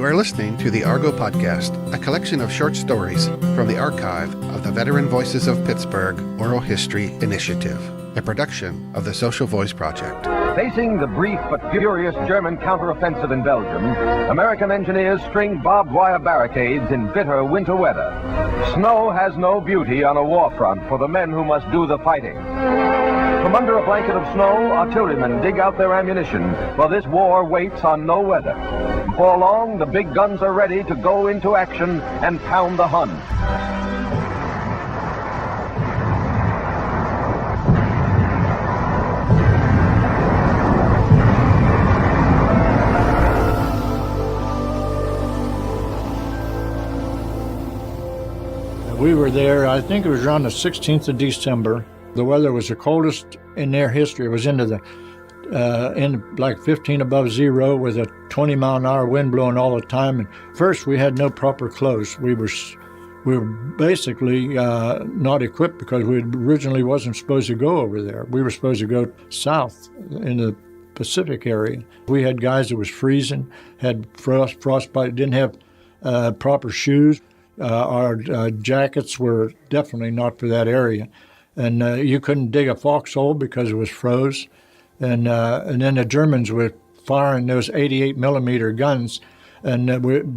You are listening to the Argot Podcast, a collection of short stories from the archive of the Veteran Voices of Pittsburgh Oral History Initiative, a production of the Social Voice Project. Facing the brief but furious German counteroffensive in Belgium, American engineers string barbed wire barricades in bitter winter weather. Snow has no beauty on a war front for the men who must do the fighting. From under a blanket of snow, artillerymen dig out their ammunition, for this war waits on no weather. Before long, the big guns are ready to go into action and pound the Hun. We were there, I think it was around the 16th of December. The weather was the coldest in their history. It was into the in like 15 above zero with a 20-mile-an-hour wind blowing all the time. And first, we had no proper clothes. We were basically not equipped because we originally wasn't supposed to go over there. We were supposed to go south in the Pacific area. We had guys that was freezing, had frostbite, didn't have proper shoes. Our jackets were definitely not for that area. And you couldn't dig a foxhole because it was froze. And then the Germans were firing those 88 millimeter guns. And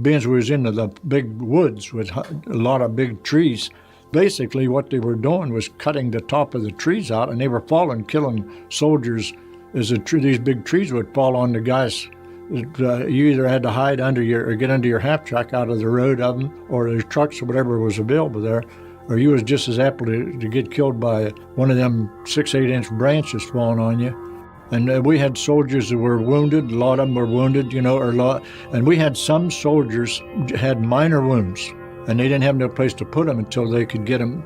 being we was into the big woods with a lot of big trees, basically what they were doing was cutting the top of the trees out, and they were falling, killing soldiers as these big trees would fall on the guys. You either had to hide under or get under your half-track out of the road of them, or the trucks or whatever was available there, or you was just as apt to get killed by one of them 6-8-inch branches falling on you. And we had soldiers that were wounded. A lot of them were wounded, and we had some soldiers had minor wounds, and they didn't have no place to put them until they could get them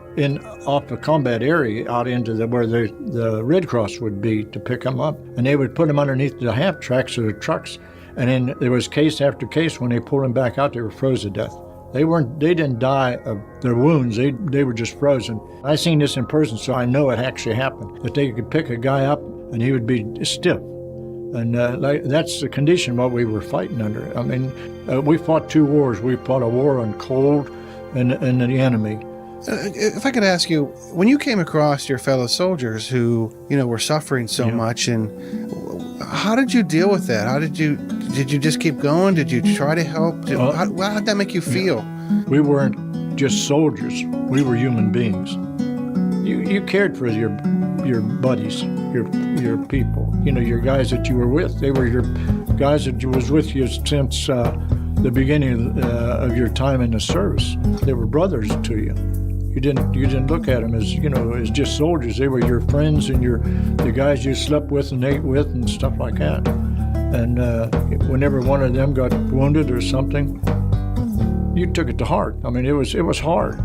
off the combat area out into where the Red Cross would be to pick them up. And they would put them underneath the half-tracks of the trucks. And then there was case after case when they pulled them back out, they were froze to death. They didn't die of their wounds, they were just frozen. I seen this in person, so I know it actually happened, that they could pick a guy up and he would be stiff. And that's the condition what we were fighting under. I mean, we fought two wars. We fought a war on cold and the enemy. If I could ask you, when you came across your fellow soldiers who, were suffering so much, and how did you deal with that? Did you just keep going? Did you try to help? How did that make you feel? We weren't just soldiers. We were human beings. You cared for your buddies, your people, your guys that you were with. They were your guys that was with you since the beginning of your time in the service. They were brothers to you. You didn't look at them as as just soldiers. They were your friends and the guys you slept with and ate with and stuff like that. And whenever one of them got wounded or something, you took it to heart. I mean, it was hard.